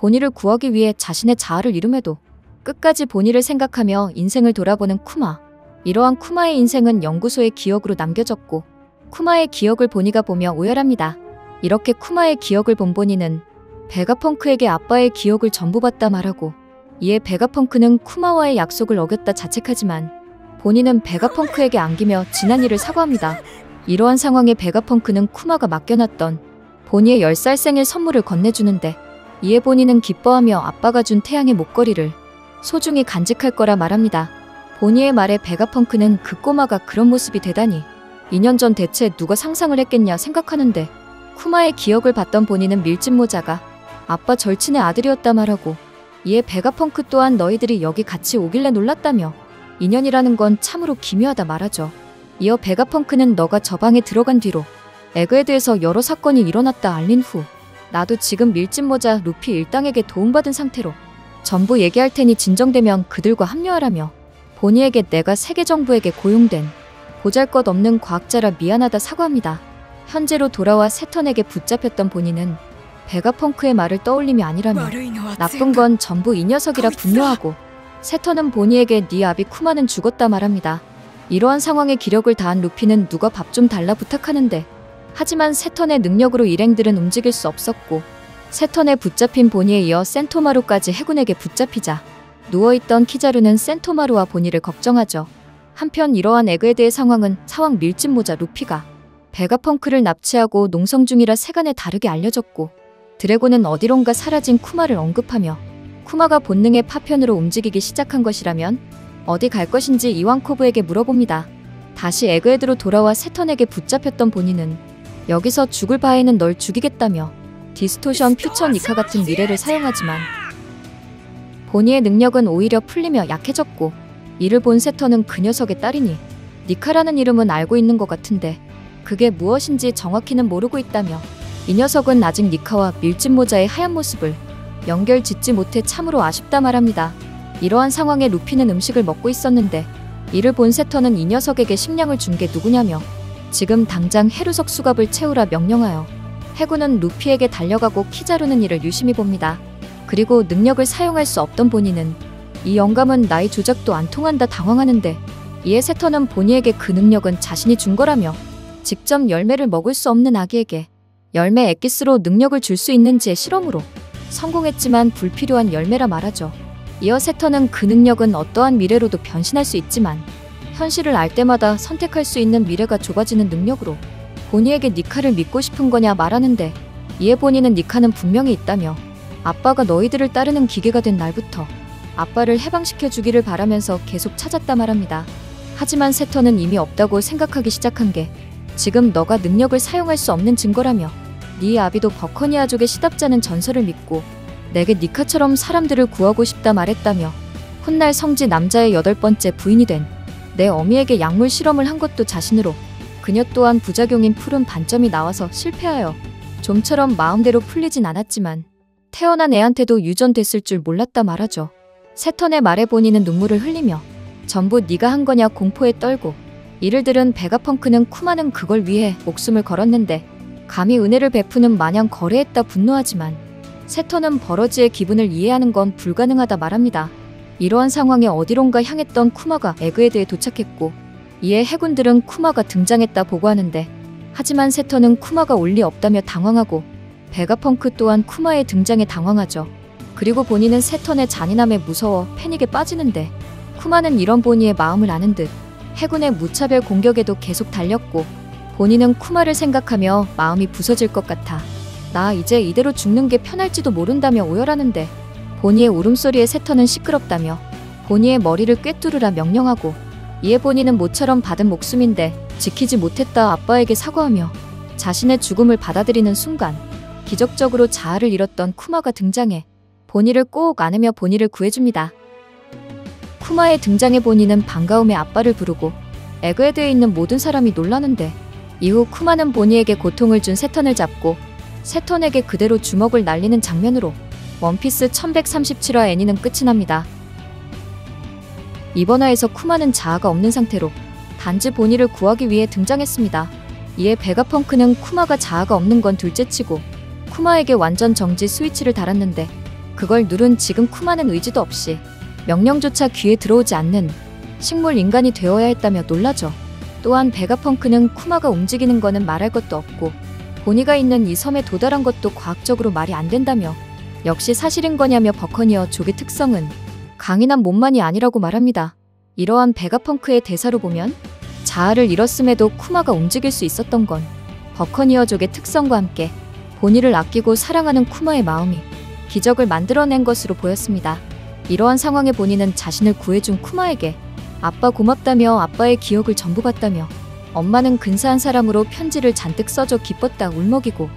보니를 구하기 위해 자신의 자아를 잃음에도 끝까지 보니를 생각하며 인생을 돌아보는 쿠마. 이러한 쿠마의 인생은 연구소의 기억으로 남겨졌고 쿠마의 기억을 보니가 보며 오열합니다. 이렇게 쿠마의 기억을 본 보니는 베가펑크에게 아빠의 기억을 전부 봤다 말하고 이에 베가펑크는 쿠마와의 약속을 어겼다 자책하지만 보니는 베가펑크에게 안기며 지난 일을 사과합니다. 이러한 상황에 베가펑크는 쿠마가 맡겨놨던 보니의 10살 생일 선물을 건네주는데 이에 보니는 기뻐하며 아빠가 준 태양의 목걸이를 소중히 간직할 거라 말합니다. 보니의 말에 베가펑크는 그 꼬마가 그런 모습이 되다니 2년 전 대체 누가 상상을 했겠냐 생각하는데 쿠마의 기억을 봤던 보니는 밀짚 모자가 아빠 절친의 아들이었다 말하고 이에 베가펑크 또한 너희들이 여기 같이 오길래 놀랐다며 인연이라는 건 참으로 기묘하다 말하죠. 이어 베가펑크는 너가 저 방에 들어간 뒤로 에그헤드에서 여러 사건이 일어났다 알린 후 나도 지금 밀짚 모자 루피 일당에게 도움받은 상태로 전부 얘기할 테니 진정되면 그들과 합류하라며 보니에게 내가 세계 정부에게 고용된 보잘것없는 과학자라 미안하다 사과합니다. 현재로 돌아와 세턴에게 붙잡혔던 보니는 베가펑크의 말을 떠올림이 아니라며 나쁜 건 전부 이 녀석이라 분노하고 세턴은 보니에게 네 아비 쿠마는 죽었다 말합니다. 이러한 상황에 기력을 다한 루피는 누가 밥 좀 달라 부탁하는데 하지만 세턴의 능력으로 일행들은 움직일 수 없었고 세턴에 붙잡힌 보니에 이어 센토마루까지 해군에게 붙잡히자 누워있던 키자루는 센토마루와 보니를 걱정하죠. 한편 이러한 에그헤드의 상황은 사왕 밀짚 모자 루피가 베가펑크를 납치하고 농성 중이라 세간에 다르게 알려졌고 드래곤은 어디론가 사라진 쿠마를 언급하며 쿠마가 본능의 파편으로 움직이기 시작한 것이라면 어디 갈 것인지 이완코브에게 물어봅니다. 다시 에그헤드로 돌아와 세턴에게 붙잡혔던 보니는 여기서 죽을 바에는 널 죽이겠다며 디스토션 퓨처 니카 같은 미래를 사용하지만 보니의 능력은 오히려 풀리며 약해졌고 이를 본 세턴은 그 녀석의 딸이니 니카라는 이름은 알고 있는 것 같은데 그게 무엇인지 정확히는 모르고 있다며 이 녀석은 아직 니카와 밀짚 모자의 하얀 모습을 연결 짓지 못해 참으로 아쉽다 말합니다. 이러한 상황에 루피는 음식을 먹고 있었는데 이를 본 세턴은 이 녀석에게 식량을 준 게 누구냐며 지금 당장 해루석 수갑을 채우라 명령하여 해군은 루피에게 달려가고 키자루는 이를 유심히 봅니다. 그리고 능력을 사용할 수 없던 보니는 이 영감은 나의 조작도 안 통한다 당황하는데 이에 세턴은 보니에게 그 능력은 자신이 준 거라며 직접 열매를 먹을 수 없는 아기에게 열매 엑기스로 능력을 줄 수 있는지의 실험으로 성공했지만 불필요한 열매라 말하죠. 이어 세턴은 그 능력은 어떠한 미래로도 변신할 수 있지만 현실을 알 때마다 선택할 수 있는 미래가 좁아지는 능력으로 보니에게 니카를 믿고 싶은 거냐 말하는데 이에 보니는 니카는 분명히 있다며 아빠가 너희들을 따르는 기계가 된 날부터 아빠를 해방시켜 주기를 바라면서 계속 찾았다 말합니다. 하지만 세턴은 이미 없다고 생각하기 시작한 게 지금 너가 능력을 사용할 수 없는 증거라며 네 아비도 버커니아족의 시답자는 전설을 믿고 내게 니카처럼 사람들을 구하고 싶다 말했다며 훗날 성지 남자의 8번째 부인이 된 내 어미에게 약물 실험을 한 것도 자신으로 그녀 또한 부작용인 푸른 반점이 나와서 실패하여 좀처럼 마음대로 풀리진 않았지만 태어난 애한테도 유전됐을 줄 몰랐다 말하죠. 세턴의 말에 보니는 눈물을 흘리며 전부 네가 한 거냐 공포에 떨고 이를 들은 베가펑크는 쿠마는 그걸 위해 목숨을 걸었는데 감히 은혜를 베푸는 마냥 거래했다 분노하지만 세턴은 버러지의 기분을 이해하는 건 불가능하다 말합니다. 이러한 상황에 어디론가 향했던 쿠마가 에그헤드에 도착했고 이에 해군들은 쿠마가 등장했다 보고하는데 하지만 세턴은 쿠마가 올 리 없다며 당황하고 베가펑크 또한 쿠마의 등장에 당황하죠. 그리고 보니는 세턴의 잔인함에 무서워 패닉에 빠지는데 쿠마는 이런 보니의 마음을 아는 듯 해군의 무차별 공격에도 계속 달렸고 보니는 쿠마를 생각하며 마음이 부서질 것 같아 나 이제 이대로 죽는 게 편할지도 모른다며 오열하는데 보니의 울음소리에 세턴은 시끄럽다며 보니의 머리를 꿰뚫으라 명령하고 이에 보니는 모처럼 받은 목숨인데 지키지 못했다 아빠에게 사과하며 자신의 죽음을 받아들이는 순간 기적적으로 자아를 잃었던 쿠마가 등장해 보니를 꼭 안으며 보니를 구해줍니다. 쿠마의 등장에 보니는 반가움에 아빠를 부르고 에그헤드에 있는 모든 사람이 놀라는데 이후 쿠마는 보니에게 고통을 준 세턴을 잡고 세턴에게 그대로 주먹을 날리는 장면으로 원피스 1137화 애니는 끝이 납니다. 이번 화에서 쿠마는 자아가 없는 상태로 단지 보니를 구하기 위해 등장했습니다. 이에 베가펑크는 쿠마가 자아가 없는 건 둘째치고 쿠마에게 완전 정지 스위치를 달았는데 그걸 누른 지금 쿠마는 의지도 없이 명령조차 귀에 들어오지 않는 식물 인간이 되어야 했다며 놀라죠. 또한 베가펑크는 쿠마가 움직이는 거는 말할 것도 없고 보니가 있는 이 섬에 도달한 것도 과학적으로 말이 안 된다며 역시 사실인 거냐며 버커니어 족의 특성은 강인한 몸만이 아니라고 말합니다. 이러한 베가펑크의 대사로 보면 자아를 잃었음에도 쿠마가 움직일 수 있었던 건 버커니어족의 특성과 함께 보니를 아끼고 사랑하는 쿠마의 마음이 기적을 만들어낸 것으로 보였습니다. 이러한 상황에 보니는 자신을 구해준 쿠마에게 아빠 고맙다며 아빠의 기억을 전부 봤다며 엄마는 근사한 사람으로 편지를 잔뜩 써줘 기뻤다 울먹이고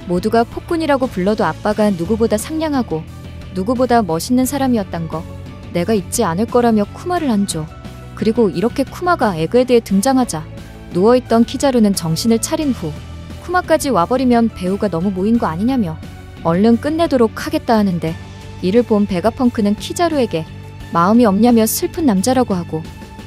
모두가 폭군이라고 불러도 아빠가 누구보다 상냥하고 누구보다 멋있는 사람이었단 거 내가 잊지 않을 거라며 쿠마를 안죠. 그리고 이렇게 쿠마가 에그헤드에 등장하자 누워있던 키자루는 정신을 차린 후 쿠마까지 와버리면 배우가 너무 모인 거 아니냐며 얼른 끝내도록 하겠다 하는데 이를 본 베가펑크는 키자루에게 마음이 없냐며 슬픈 남자라고 하고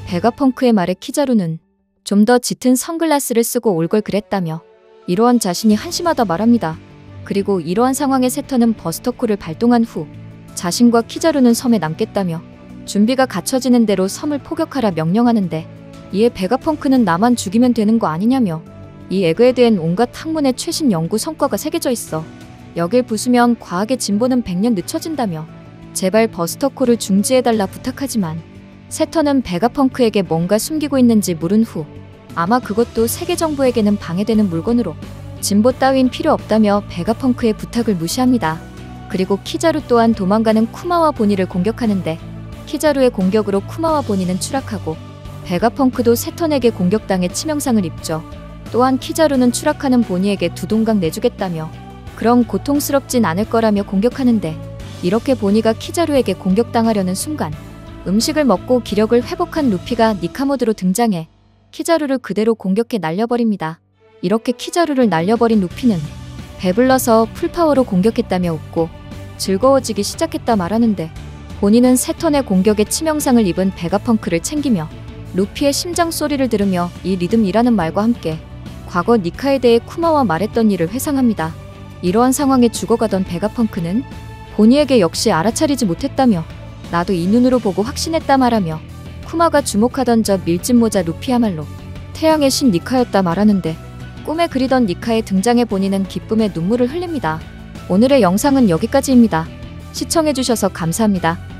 베가펑크의 말에 키자루는 좀 더 짙은 선글라스를 쓰고 올 걸 그랬다며 이러한 자신이 한심하다 말합니다. 그리고 이러한 상황에 세터는 버스터콜을 발동한 후 자신과 키자루는 섬에 남겠다며 준비가 갖춰지는 대로 섬을 포격하라 명령하는데 이에 베가펑크는 나만 죽이면 되는 거 아니냐며 이 에그헤드엔 온갖 학문의 최신 연구 성과가 새겨져 있어 여길 부수면 과학의 진보는 100년 늦춰진다며 제발 버스터콜을 중지해달라 부탁하지만 세터는 베가펑크에게 뭔가 숨기고 있는지 물은 후 아마 그것도 세계 정부에게는 방해되는 물건으로 진보 따윈 필요 없다며 베가펑크의 부탁을 무시합니다. 그리고 키자루 또한 도망가는 쿠마와 보니를 공격하는데 키자루의 공격으로 쿠마와 보니는 추락하고 베가펑크도 세턴에게 공격당해 치명상을 입죠. 또한 키자루는 추락하는 보니에게 두 동강 내주겠다며 그럼 고통스럽진 않을 거라며 공격하는데 이렇게 보니가 키자루에게 공격당하려는 순간 음식을 먹고 기력을 회복한 루피가 니카모드로 등장해 키자루를 그대로 공격해 날려버립니다. 이렇게 키자루를 날려버린 루피는 배불러서 풀파워로 공격했다며 웃고 즐거워지기 시작했다 말하는데 본인은 세 턴의 공격에 치명상을 입은 베가펑크를 챙기며 루피의 심장 소리를 들으며 이 리듬이라는 말과 함께 과거 니카에 대해 쿠마와 말했던 일을 회상합니다. 이러한 상황에 죽어가던 베가펑크는 보니에게 역시 알아차리지 못했다며 나도 이 눈으로 보고 확신했다 말하며 쿠마가 주목하던 저 밀짚모자 루피야말로 태양의 신 니카였다 말하는데 꿈에 그리던 니카의 등장에 보니는 기쁨의 눈물을 흘립니다. 오늘의 영상은 여기까지입니다. 시청해주셔서 감사합니다.